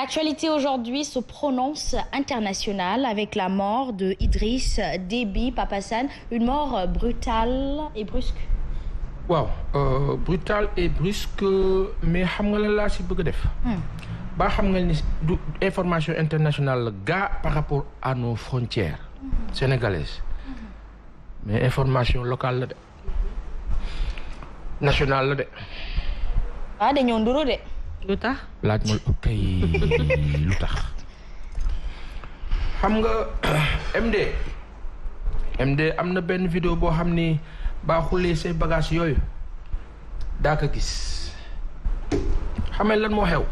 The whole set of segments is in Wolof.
L'actualité aujourd'hui se prononce internationale avec la mort de Idriss Déby, Papa Assane, une mort brutale et brusque. waaw brutale et brusque mais xam nga la laa si bëgg a def. ba xam nga ni du information internationale la gaa par rapport à nos frontières sénégalaises mais information locale la de nationale la de. ah dañoo nduru de. lu tax laaj ma kay lu tax xam nga MD am na benn vidéo boo xam ni baa xullee say bagage yooyu daa ko gis xamee lan moo xew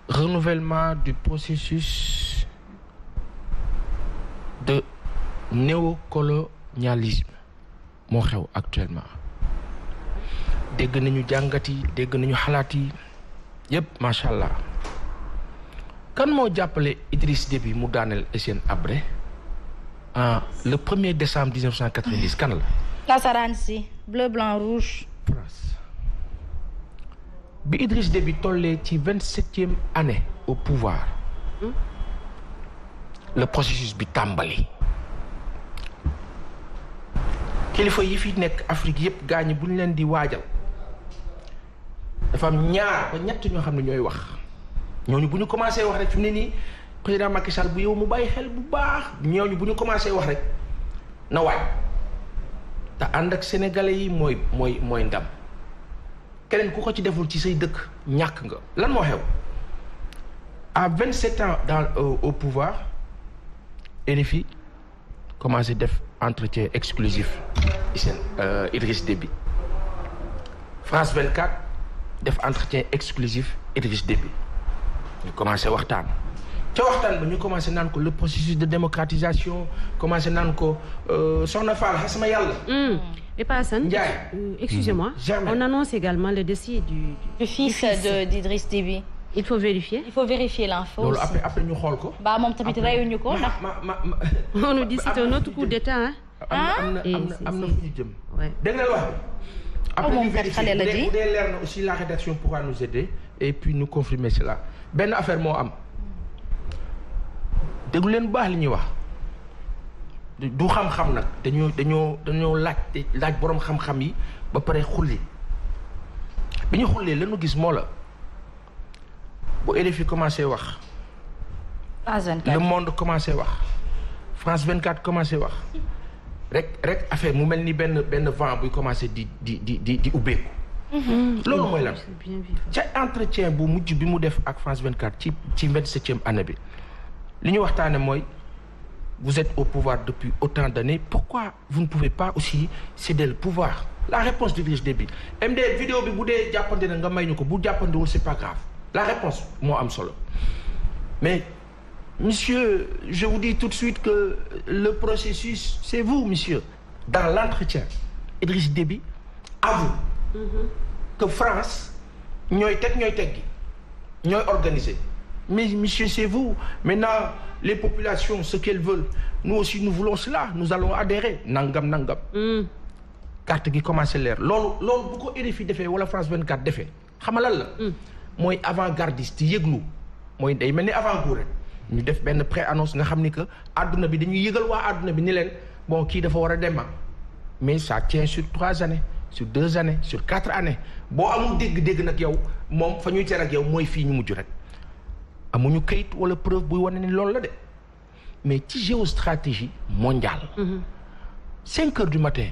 renouvellement du processus de néocolonialisme moo xew actuellement dégg nañu jàngat yi dégg nañu xalaat yi yëpp macha allah kan moo jàppale Idriss Déby mu daaneel Hissène Habré le 1er décembre 1990 kan la. Nasaraan si bleu blanc rouge. France bi Idriss Déby tollee ci 27e année au pouvoir le processus bi tàmbali. kilifa yi fi nekk Afrique yëpp gaañi bu ñu leen di waajal. dafa am ñaar ba ñett ñoo xam ne ñooy wax ñooñu bu ñu commencé wax rek fi mu ne nii président Macky Sall bu yow mu bàyyi xel bu baax ñooñu bu ñu commencé wax rek na waaj te ànd ak sénégalais yi mooy ndam keneen ku ko ci deful ci say dëkk ñàkk nga. lan moo xew à 27 ans au pouvoir RFI commencé def entretien exclusif Idriss Déby France 24. def entretien exclusif Idriss Déby ñu commencé waxtaan ca waxtaan ba ñu commencé naan ko le processus de démocratisation commencé naan ko Soxna Fall xasama yàlla. mais pas Assane. Ndiaye. Excusez-moi. On annonce également le décès du fils d'Idriss Déby. Il faut vérifier. Il faut vérifier l'info. loolu après ñu xool ko. ba moom tamit reyuñu ko ndax. On nous dit c'est un autre coup d'état hein. am na fu ñu jëm. dégg nga wax. après ñu vérifier bu dee leer na aussi la rédaction pourra nous aider et puis nous confirmer cela benn affaire moo am déglu leen bu baax li ñuy wax du xam-xam nag dañoo laaj boroom xam-xam yi ba pare xulli bi ñu xullee lañu gis moo la bu RFI commencé wax Le Monde commencé wax France 24 commencé wax rek affaire mu mel ni benn vent buy commencé di ubbeeku. loolu mooy lan ca entretien bu mujj bi mu def ak France 24 ci 27e année bi li ñu waxtaane mooy vous êtes au pouvoir depuis autant d'années pourquoi vous ne pouvez pas aussi céder le pouvoir la réponse d'Idriss Déby MD vidéo bi bu dee jàppante na nga may ñu ko bu jàppandiwul c'est pas grave la réponse moo am solo mais monsieur, je vous dis tout de suite que le processus, c'est vous, monsieur. Dans l'entretien, Idriss Déby avoue que France, ñooy organisé. Mais monsieur, c'est vous. Maintenant, les populations, ce qu'elles veulent, nous aussi, nous voulons cela. Nous allons adhérer. Nangam. Carte qui commence à l'air. Loolu bu ko RFI defee wala France 24 defee xam nga lan la. mooy avant-gardiste yëglu mooy day mel ni avant-goût rek. ñu def benn pré-annonce nga xam ni que àdduna bi dañuy yëgal waa àdduna bi ni leen bon kii dafa war a dem mais ça tient sur 3 années sur 2 années sur 4 années boo amul dégg-dégg nag yow moom fa ñuy tere ak yow mooy fii ñu mujj rek amuñu kayit wala preuve buy wane ni loolu la de mais ci géostratégie mondiale. 5 heures du matin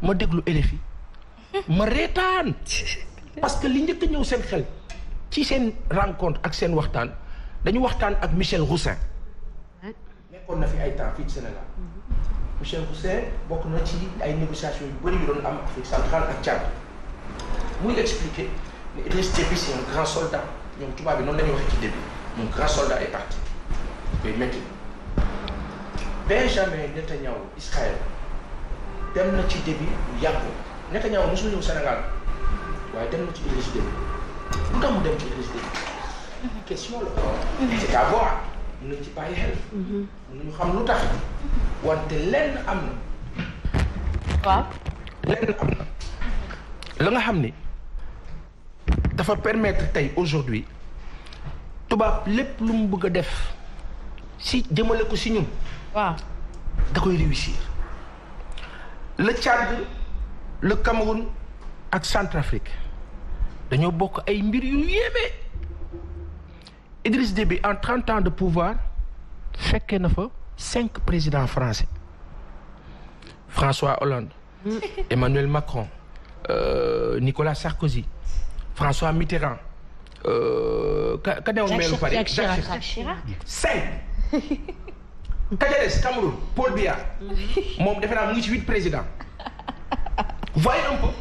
ma déglu RFI ma reetaan parce que li njëkk a ñëw seen xel ci seen rencontre ak seen waxtaan. dañu waxtaan ak Michel Roussin nekkoon na fi ay temps fii ci Sénégal Michel Roussin bokk na ci ay négociations yu bëri yu doon am Afrique centrale ak Tchad muy expliquer ne Idriss Déby c'est un grand soldat ñoom tubaab bi noonu la ñuy waxee ci début mon grand soldat est parti koy métti Benjamin Netanyahu Israël dem na ci Déby bu yàgg Netanyahu mosul ñëw Sénégal waaye dem na ci Idriss Déby lu tax mu dem ci Idriss Déby question la c'est à voir mën nañ ci bàyyi xel mën nañu xam lu tax wante lenn am na waaw lenn am na la nga xam ni dafa permettre tey aujourd'hui tubaab lépp lu mu bëgg a def si jëmale ko si ñun. waaw da koy réussir. le Tchad le Cameroun ak Centrafrique dañoo bokk ay mbir yu yéeme. Idriss Déby en 30 ans de pouvoir fekkee na fa 5 présidents français François Hollande. Emmanuel Macron. Nicolas Sarkozy. François Mitterrand. ka newoon meelu Paris Jacques Chirac. 5. Kajales Cameroun Paul Biya. moom defe naa mu ngi ci 8 présidents. voyez un peu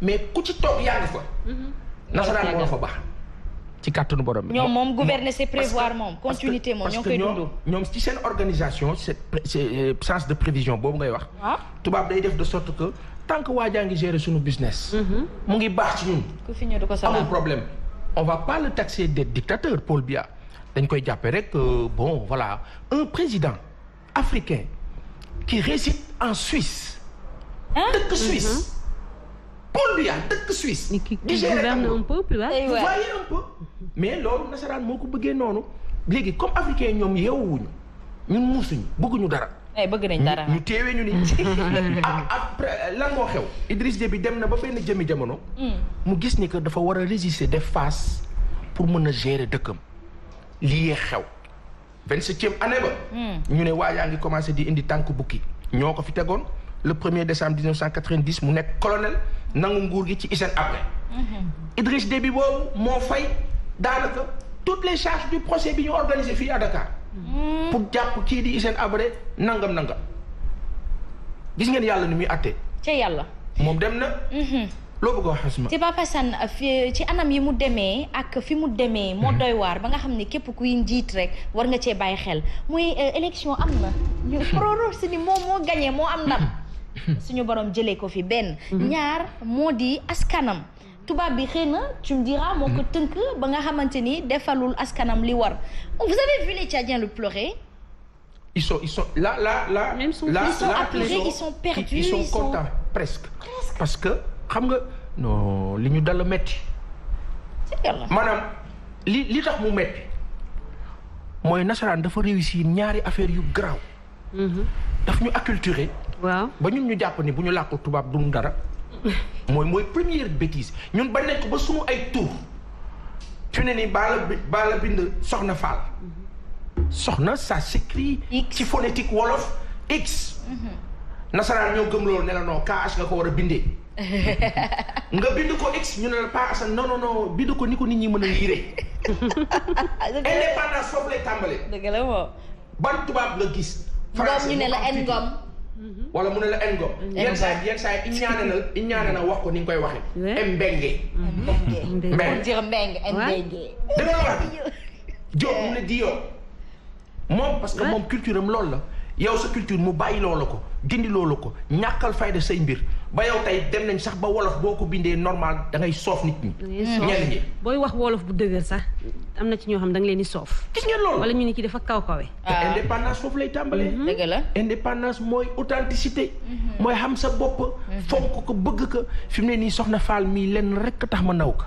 mais ku ci toog yaa ngi fa. nasaraan moo la fa baax. ci kàttanu borom bi. ñoom moom gouverner c'est prévoir moom continuité moom ñoo koy dund. ñoom ci seen organisation c'est sens de prévision boobu ngay wax. waaw tubaab day def de sorte que tant que waa jaa ngi gérer suñu business. mu ngi baax ci ñun. ku fi ñëw du ko sonal amul problème. on va pas le taxer d'être dictateur Paul Biya dañ koy jàppee rek bon voilà un président africain qui réside en Suisse. dëkk Suisse. Paul Biya dëkk Suisse. qui gouverne un peuple vous voyez un peu. mais loolu nasaraan moo ko bëggee noonu léegi comme africain ñoom yeewuñu ñun muusuñu bëgguñu dara. bëgg nañ dara ñu teewee ñu ni après lan moo xew. Idriss Déby dem na ba benn jëmi jamono. mu gis ni que dafa war a résister def face pour mën a gérer dëkkam. lii xew 27e année ba. ñu ne waa yaa ngi commencé di indi tànk bukki ñoo ko fi tegoon le 1er décembre 1990 mu nekk colonel nangu nguur gi ci Hissène Habré. Idriss Déby boobu moo fay daanaka toutes les charges du procès bi ñu organisé fii à Dakar. pour jàpp kii di Hissène Habré nangam. gis ngeen yàlla ni muy àttee. ca yàlla. moom dem na. loo bëgg a wax Asma. ci Papa Assane ci anam yi mu demee ak fi mu demee moo doy waar ba nga xam ne képp kuy njiit rek war nga cee bàyyi xel muy élection am na ñu prorose ni moom moo gagné moo am ndam suñu borom jëlee ko fi benn. ñaar moo di askanam. tubaab bi xëy na tu me diras moo ko tënk ba nga xamante ni defalul askanam li war. Vous avez vu les Tchadiens le pleurer? Ils sont là. Même ils sont apeurés, ils sont perdus. Ils sont contents presque. Parce que xam nga non li ñu dal metti. maanaam li tax mu metti mooy nasaraan dafa réussir ñaari affaire yu garaaw. daf ñu acculturer. waaw ba ñun ñu jàpp ni bu ñu làkku tubaab duñ dara. mooy première bêtise ñun bañ nañ ko ba sunu ay tur fi ne nii baala bind soxna Fall. soxna ça s'écrit ci phonétique wolof X. nasaraan ñoo gëm loolu ne la non KH nga ko war a bindee. nga bind ko X ñu ne la pas Assane non bind ko ni ko nit ñi mën a liiree. indépendance foofu lay tàmbalee. dëgg la moom. ban tubaab nga gis. français ñu ne la Ngom. wala mu ne la Ngom. yenn saa yi ñaane na wax ko ni nga koy waxee. Mbenge. on dirait Mbenge Mbenge. dëgg la wax Diop mu ne di yow. moom parce que moom culture am loolu la yow sa culture mu bàyyi loola ko dindi loola ko ñàkkal fayda say mbir ba yow tey dem nañ sax ba wolof boo ko bindee normal da ngay soof nit ñi. ñenn ñi booy wax wolof bu dëgër sax am na ci ñoo xam da nga leen di soof. gis ngeen loolu wala ñu ni ki dafa kaw-kawe. te indépendance foofu lay tàmbalee. dëgg la indépendance mooy authenticité. mooy xam sa bopp. fonk ko bëgg ko fi mu ne nii soxna Fall mii lenn rek tax ma naw ko.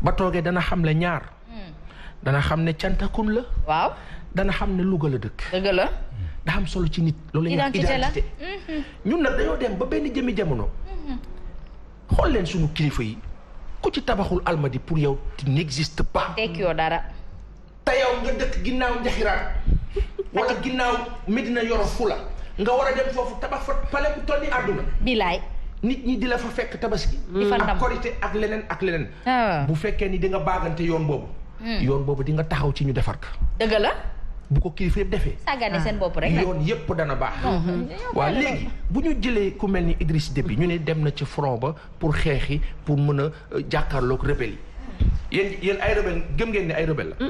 ba toogee dana xam le ñaar. dana xam ne cantakun la. waaw. dana xam ne Louga la dëkk. dëgg la. da am solo ci nit. loolu la ñuy identité ñun nag dañoo dem ba benn jëmi jamono. xool leen suñu kilifa yi ku ci tabaxul almadi pour yow tu n'existe pas. tekki yoo dara. te yow nga dëkk ginnaaw Njaxiraat wala ginnaaw Medina Yoro Fula nga war a dem foofu tabax fa pale bu toll ni àdduna. bilaay. nit ñi di la fa fekk tabaski. di fa ndam ak korité ak leneen. bu fekkee ni di nga baagante yoon boobu. yoon boobu di nga taxaw ci ñu defar ko. dëgg la. bu ko kilifa yëpp defee. sàggane seen bopp rek yoon yëpp dana baax. waaw léegi bu ñu jëlee ku mel ni Idriss Déby ñu ne dem na ci front ba pour xeexi pour mën a jàkkaarloog rebelle yi yéen ay rebelle gëm ngeen ne ay rebelle la.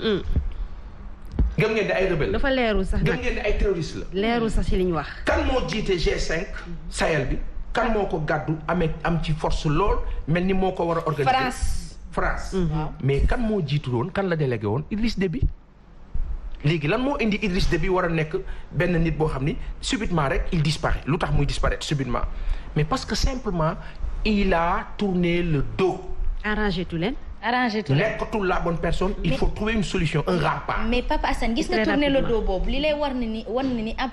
gëm ngeen ne ay rebelle la. dafa leerul sax gëm ngeen ne ay terroriste la. leerul sax ci li ñu wax. kan moo jiite G5 Sahel bi kan moo ko gàddu am ci force lool mel ni moo ko war a organiser. France. mais kan moo jiitu woon kan la délégué woon Idriss Déby. léegi lan moo indi Idriss Déby war a nekk benn nit boo xam ni subitement rek il disparaît lu tax muy disparaître subitement mais parce que simplement il a tourné le dos arrangé tu leen. nekkatul la bonne personne. il faut trouver une solution un rempart. mais Papa Assane gis nga tourner le dos boobu li lay war ni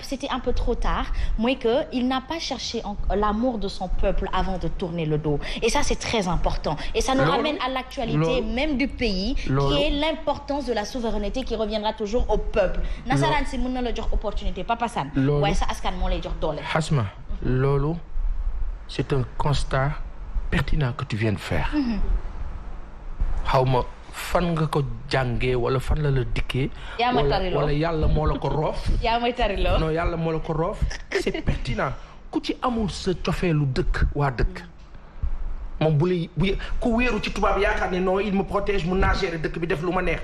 c'était un peu trop tard mooy que il n'a pas cherché l'amour de son peuple avant de tourner le dos et ça c'est très important et ça nous ramène à l'actualité même du pays qui est l'importance de la souveraineté qui reviendra toujours au peuple nasaraan si mën na la jox opportunité Papa Assane waaye sa askan moo lay jox doole. Hasma loolu c'est un constat pertinent que tu viens de faire. xaw ma fan nga ko jàngee wala fan la la dikkee. yaa ma tariloo wala yàlla moo la ko roof. yaa may tariloo non yàlla moo la ko roof c'est pertinent ku ci amul sa cofeelu dëkk waa dëkk moom bu ku wéeru ci tubaab yaakaar ne non il me protège mun naa gérer dëkk bi def lu ma neex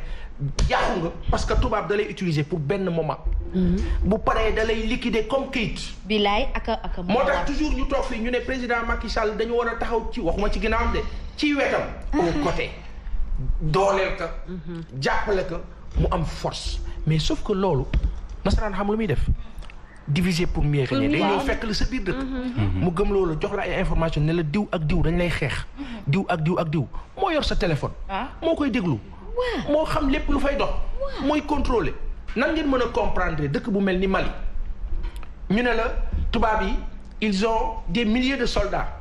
yàqu nga parce que tubaab da lay utiliser pour benn moment. bu paree da lay liquider comme kayit. bilaay aka moo tax toujours ñu toog fii ñu ne président Macky Sall dañu war a taxaw ci waxuma ci ginnaawam de ci wetam. au côté. dooleel ka jàppale ka mu am force mais sauf que loolu nasaraan xam lu muy def diviser pour mieux régner day ñëw fekk la sa biir dëkk mu gëm loolu jox la ay information ne la diw ak diw dañ lay xeex diw ak diw ak diw moo yor sa téléphone moo koy déglu moo xam lépp lu fay dox mooy contrôler nan ngeen mën a comprendre dëkk bu mel ni Mali ñu ne la tubaab yi ils ont des milliers de soldats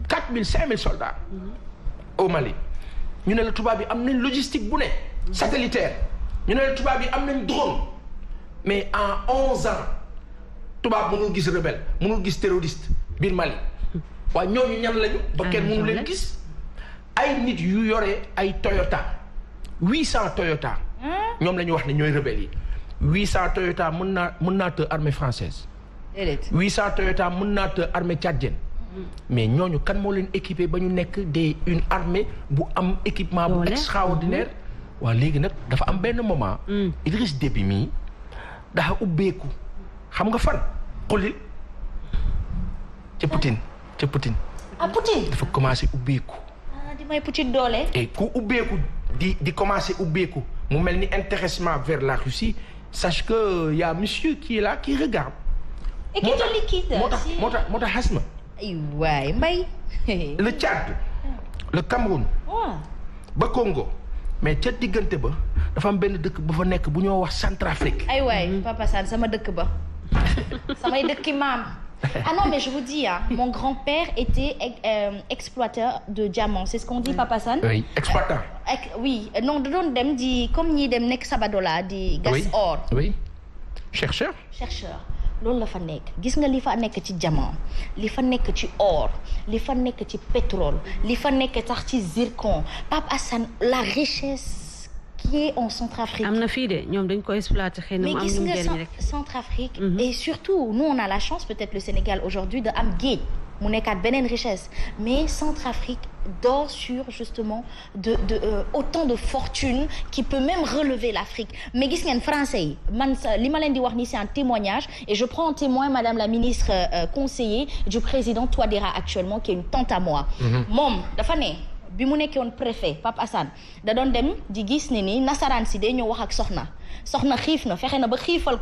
4000 5000 soldats au Mali ñu ne la tubaab bi am nañ logistique bu ne satellitaire ñu ne la tubaab bi am nañ drone mais en 11 ans tubaab mënul gis rebelle mënul gis terroriste biir Mali waaye ñooñu ñan lañu ba kenn mënu leen gis ay nit yu yore ay Toyota 800 Toyota ñoom la ñu wax ne ñooy rebelles yi 800 Toyota mën naa te armée française 800 Toyota mën naa te armée tchadienne mais ñooñu kan moo leen équipé ba ñu nekk une armée bu am équipement bu extraordinaire waaw léegi nag dafa am benn moment Idriss Déby mii dafa ubbeeku xam nga fan xulil ca Poutine Poutine dafa commencé ubbeeku di may Poutine doole et ku ubbeeku di commencé ubbeeku mu mel ni intéressement vers la Russie sache que y a monsieur qui est là qui regarde et qui te liquide moo tax Hasma ay waay mbay le Tchad le Cameroun ba Congo mais ca diggante ba dafa am benn dëkk bu fa nekk bu ñoo wax Centrafrique ay waay Papa Assane sama dëkk ba samay dëkki maam ah non mais je vous dis mon grand-père était exploiteur de diamants c'est ce qu'on dit Papa Assane oui exploitant oui non da doon dem di comme ñii dem nekk Sabadola di gas or oui chercheur loolu la fa nekk gis nga li fa nekk ci diamant li fa nekk ci or li fa nekk ci pétrole li fa nekk sax ci zircon Pape Assane la richesse qui est en Centrafrique. am na fii de ñoom dañ ko exploiter xëy na mu am lu mu jëriñ rek. mais gis nga Centrafrique. et surtout nous on a la chance peut-être le Sénégal aujourd'hui de am géej mu nekkaat beneen richesse mais Centrafrique dort sur justement autant de fortune qui peut même relever l'Afrique mais gis ngeen français yi man li ma leen di wax ni c'est un témoignage et je prends en témoin madame la ministre conseiller du président Touadéra actuellement qui est une tante à moi moom dafa ne bi mu nekkee woon préfet Pape Assane da doon dem di gis ne ni nasaraan si day ñëw wax ak soxna xiif na fexe na ba xiifal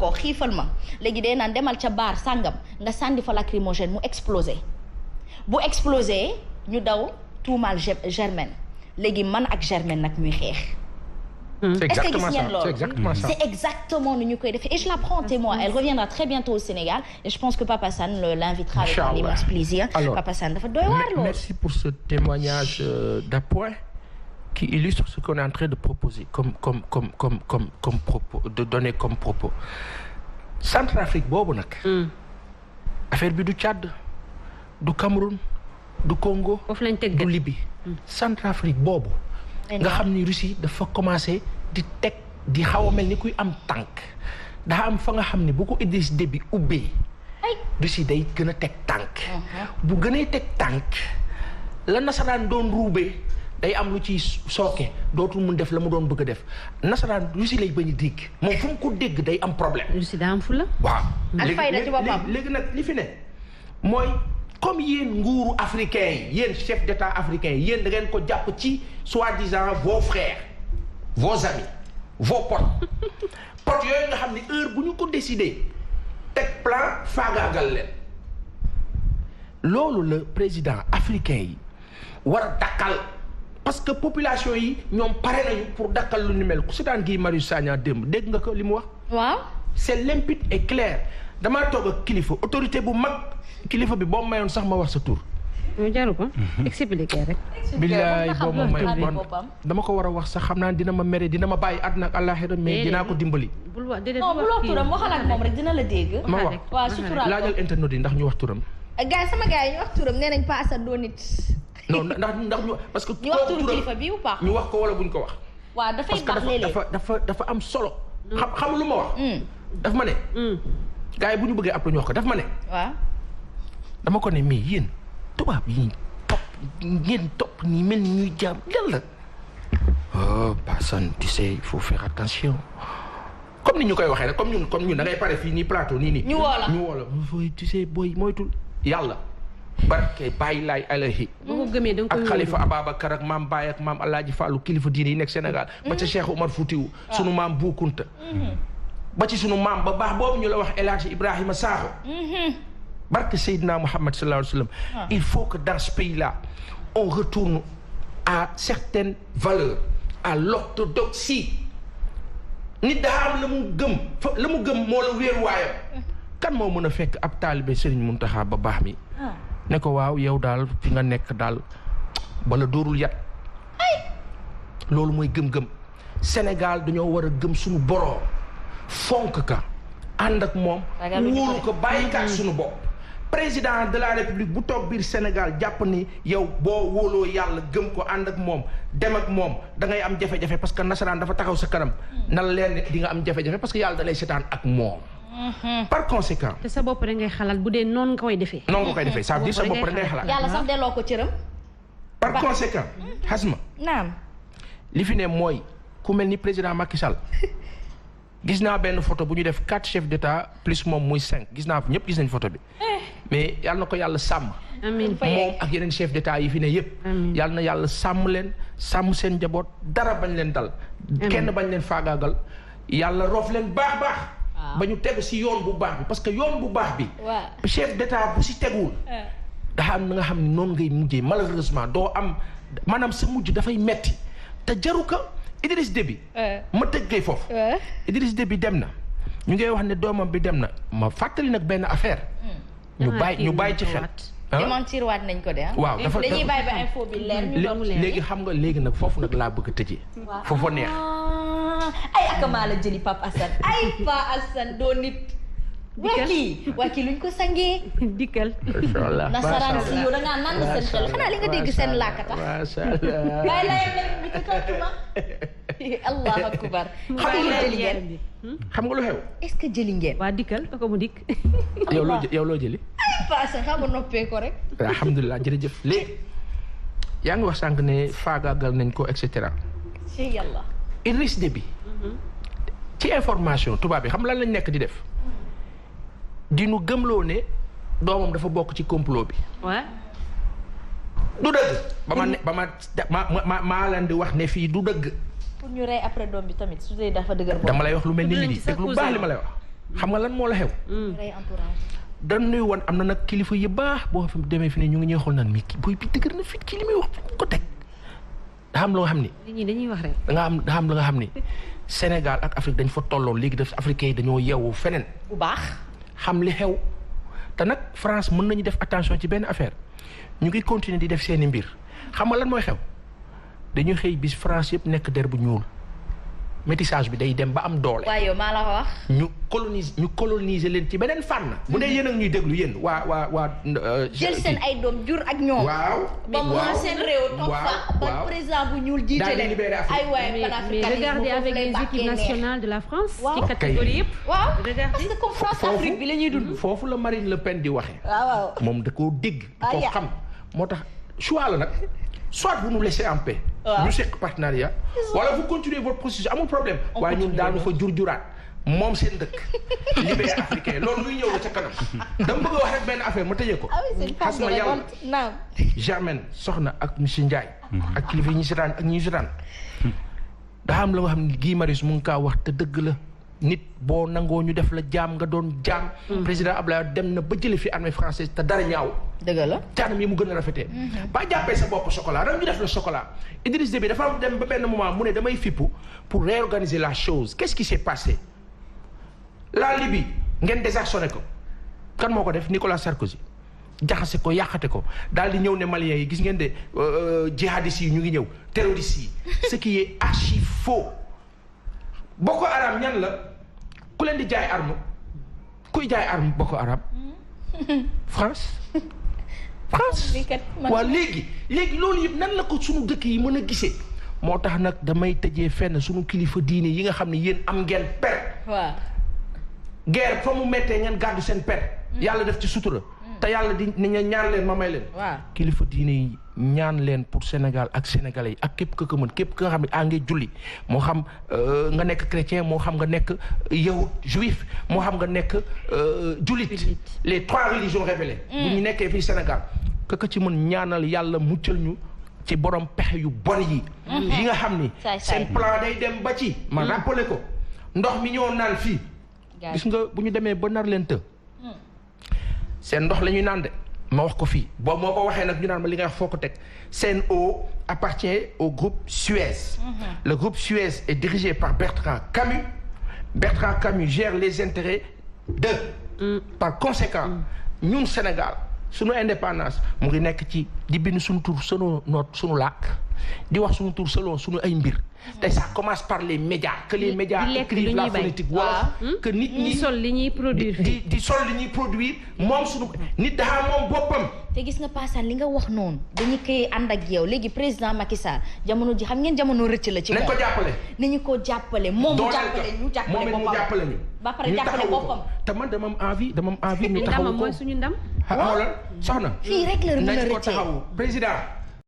ma léegi day naan demal ca baar sàngam nga sànni fa lacrymogène mu explosé bu explosé ñu daw tuumaal Germaine léegi man ak Germaine nag ñuy xeex. C'est exactement ça. C'est exactement nu ñu koy defee et je la prends en témoin. Elle reviendra très bientôt au Sénégal et je pense que Papa Assane l'invitera avec un immense plaisir. Alors, Papa Assane dafa doy waar lool. Merci pour ce témoignage d'appoint qui illustre ce qu'on est en train de proposer comme propos de donner comme propos. Centrafrique boobu nag. affaire bi du Tchad du Cameroun du Congo. du Libye. Centrafrique boobu. nga xam ni Russie dafa commencé di xaw a mel ni kuy am tànk daa am fa nga xam ni bu ko Idriss Déby ubbee Russie day gën a teg tànk bu gënee teg tànk la nasaraan doon ruubee day am lu ci sooke dootul mun def la mu doon bëgg a def nasaraan Russie lay bañ a dégg moom fu mu ko dégg day am problème. Russie daa am fu la. waaw léegi nag li fi ne mooy comme yéen nguuru africain yi yéen chef d'état africain yi yéen da ngeen ko jàpp ci soi-disant vos frères vos amis vos potes yooyu nga xam ne heure bu ñu ko décider teg plan faagaagal leen loolu la président africain yi war a dakkal parce que population yi ñoom pare nañu pour dakkal lu ni mel ku seetaan Guy Marius Sagna démb dégg nga ko li mu wax. waaw. c'est limpide et clair damaa toog ak kilifa autorité bu mag kilifa bi boo mayoon sax ma wax sa tur. ñu jaru ko. expliquer rek. billaay boo ma mayoon dama ko war a wax sax xam naa dina ma mere dina ma bàyyi àdduna ak àllaaxira mais dinaa ko dimbali. bul wax déedéet non bu loo turam waxal ak moom rek dina la dégg. ma wax waaw suturaal laajal internet yi ndax ñu wax turam. gars sama gars yi ñu wax turam nee nañ Pa Assane doo nit. non ndax ñu parce que. ñu wax turu kilifa bi ou pas. ñu wax ko wala buñ ko wax. waaw dafay baax léeg-léeg parce que dafa am solo. xam lu ma wax. daf ma ne. gars yi bu ñu bëggee après ñu wax ko daf ma ne. waaw. dama ko ne mais yéen tubaab yi ngeen topp nii mel ni ñuy jaam lan la. oh Pa Assane tu sais il faut faire attention. comme ni ñu koy waxee rek comme ñun da ngay pare fii nii plateau nii. ñu woo la tu sais booy moytul yàlla. barke bàyyi laay alahi. boo ko gëmee da nga koy ak Khalifa Ababacar ak maam Baye ak maam Alaaji Fàllu kilifa diine yi nekk Sénégal. ba ca Cheikh Omar Foutiou. sunu maam Bou Kounta. ba ci sunu maam ba baax boobu ñu la wax El Hadji Ibrahima Sakho. barke Seydina Mohamed sallallahu alayhi wa sallam. il faut que dans ce pays-là on retourne à certaines valeurs à l'orthodoxie. nit daa am la mu gëm moo la wéeruwaayam. kan moo mën a fekk ab taalibe Serigne Mountakha ba baax mi. ne ko waaw yow daal fi nga nekk daal bala dóorul yat. loolu mooy gëm-gëm. Sénégal dañoo war a gëm suñu boroom fonk ka ànd ak moom. wóolu ko bàyyi ka ak suñu bopp. président de la république bu toog biir Sénégal jàpp ni yow boo wóoloo yàlla gëm ko ànd ak moom dem ak moom da ngay am jafe-jafe parce que nasaraan dafa taxaw sa kanam. na la leen di nga am jafe-jafe parce que yàlla da lay seetaan ak moom. par conséquent. te sa bopp rek ngay xalaat bu dee noonu nga koy defee. noonu nga koy defee ça veut dire sa bopp rek ngay xalaat. yàlla sax delloo ko cëram. par conséquent. xasma. naam. li fi ne mooy ku mel ni président Macky Sall. gis naa benn photo bu ñu def 4 chefs d'état plus moom muy 5 gis naa ñëpp gis nañ photo bi. mais yàlla na ko yàlla sàmm. amiin moom ak yeneen chef d'état yi fi ne yëpp. yàlla na yàlla sàmm leen sàmm seen njaboot dara bañ leen dal. kenn bañ leen faagaagal. yàlla roof leen baax. ba ñu tegu si yoon bu baax bi parce que yoon bu baax bi. chef d'état bu si teguwul. daa am na nga xam ne noonu ngay mujjee malheureusement doo am maanaam sa mujj dafay metti te jaru ko Idriss Déby. ma tëggee foofu. Idriss Déby dem na. ñu ngay wax ne doomam bi dem na ma fàttali nag benn affaire. ñu bàyyi ci xel. démentir waat nañ ko de waaw dafa dañuy bàyyi ba info bi leer ñu doon leer léegi xam nga léegi nag foofu nag laa bëgg a tëjee. foofu neex. ay akamaa la jëli Pape Assane ay Pa Assane doo nit. waa kii luñ ko sangee. dikkal. macha allah nasaraan si yow da ngaa naan seen xel xanaa li nga dégg seen laakata. macha allah. waaye layam lañ bi ko tontuma. allahu akbar. xam nga jëli ngeen. xam nga lu xew. est-ce que jëli ngeen. waa dikkal ko mu dikk. yow loo jëli. ay Pa Assane xam nga noppee ko rek. alhamdulilah jërëjëf léegi. yaa ngi wax sànq ne faagaagal nañ ko et cetera. ci yàlla. Idriss Déby. ci information tubaab bi xam lan lañ nekk di def. di nu gëmloo ne doomam dafa bokk ci complot bi. waaw. du dëgg. maa leen di wax ne fii du dëgg. pour ñu rey après doom bi tamit su dee dafa dëgër bopp. dama lay wax lu mel ni lii dégg lu baax li ma lay wax. xam nga lan moo la xew. rey entourage. dañuy woon am na nag kilifa yu baax boo fi demee fi ne ñu ngi ñuy xool naan mi kii booy bi dëgër na fit kii li muy wax ko teg. daa am loo xam ni. nit ñi dañuy wax rek. daa am la nga xam ni Sénégal ak Afrique dañ fa tolloon léegi def africains yi dañoo yeewu feneen. bu baax. xam li xew te nag France mën nañu def attention ci benn affaire ñu ngi continuer di def seeni mbir xam nga lan mooy xew dañuy xëy bis France yëpp nekk der bu ñuul métissage bi day dem ba am doole. waaye yow maa la ko wax. ñu coloniser leen ci beneen fànn. bu dee yéen ak ñuy déglu yéen waa. jël seen ay doom jur ak ñoom. waaw ba mu seen réew. toog fa ba président bu ñuul jiite leen. ay waay mais regardez avec les équipes nationales de la France. waaw ci catégorie yëpp. waaw parce que comme France Afrique bi la ñuy dund. foofu la Marine Le Pen di waxee. waaw moom da koo dégg. da koo xam moo tax choix la nag. soit vous nous laissez en paix. ñu seq partenariat. wala vous continuez votre processus amul problème. waaye ñun daanu fa juraat moom seen dëkk. libéré africain loolu luy ñëw la ca kanam. dama bëgg a wax rek benn affaire ma tëjee ko. xas ma yow Germaine soxna ak monsieur Ndiaye. ak kilifa yi ñu seetaan ak ñi ñu seetaan. daa am la nga xam ne Guy Marius mu ngi kaa wax te dëgg la. nit boo nangoo ñu def la jaam nga doon jaam. président Abdoulaye dem na ba jële fi armée française te dara ñaaw. dëgg la caanam yi mu gën a rafetee. ba jàppee sa bopp chocolat rek ñu def la chocolat. Idriss Déby dafa dem ba benn moment mu ne damay fippu pour réorganiser la chose qu'est-ce qui s'est passé. la Libye ngeen désarçonné ko kan moo ko def Nicolas Sarkozy jaxase ko yàqate ko daal di ñëw ne Maliens yi gis ngeen de jihadistes yi ñu ngi ñëw terroristes yi ce qui est archi faux. Boko Haram ñan la ku leen di jaay arme kuy jaay arme Boko Haram France waaw léegi loolu yëpp nan la ko sunu dëkk yi mën a gisee moo tax nag damay tëjee fenn sunu kilifa diine yi nga xam ne yéen am ngeen per waaw guerre fa mu méttee ngeen gàddu seen per yàlla def ci sutura te yàlla di ñaan leen ma may leen kilifa diine yi ñaan leen pour Sénégal ak sénégalais yi ak képp ka mën képp ka nga xam ne ngay julli moo xam nga nekk chrétien moo xam nga nekk yahud juif moo xam nga nekk jullit les 3 religions révélées bu ñu nekkee fii Sénégal ka ci mën ñaanal yàlla muccal ñu ci borom pexe yu bon yi nga xam ni seen plan day dem ba ci ma rappelé ko ndox mi ñoo naan fii gis nga bu ñu demee ba nar leen të seen ndox la ñuy naan de ma wax ko fii boobu moo ko waxee nag ñu naan ma li nga wax foo ko teg Sen'Eau appartient au groupe Suez. Le groupe Suez est dirigé par Bertrand Camus. Bertrand Camus gère les intérêts de. Par conséquent ñun Sénégal sunu indépendance mu ngi nekk ci di bind sunu tur selon sunu làkk di wax sunu tur selon sunu ay mbir. te ça commence par les médias que les médias écrivent la phonétique wala que nit ñi sol li ñuy produire di sol li ñuy produire moom suñu nit dafa moom boppam. te gis nga Passane li nga wax noonu dañu koy ànd ak yow léegi président Macky Sall jamono ji xam ngeen jamono rëcc la ci moom. nañ ko jàppale. nañu ko jàppale moom mu jàppale ñu jàppale boppam moom mu jàppale ñu. ba pare jàppale boppam. te man dama am envie ñu taxawu ko ndamam mooy suñu ndam. xoolal soxna. fii rek la mën a nañ ko rëccee taxawu président.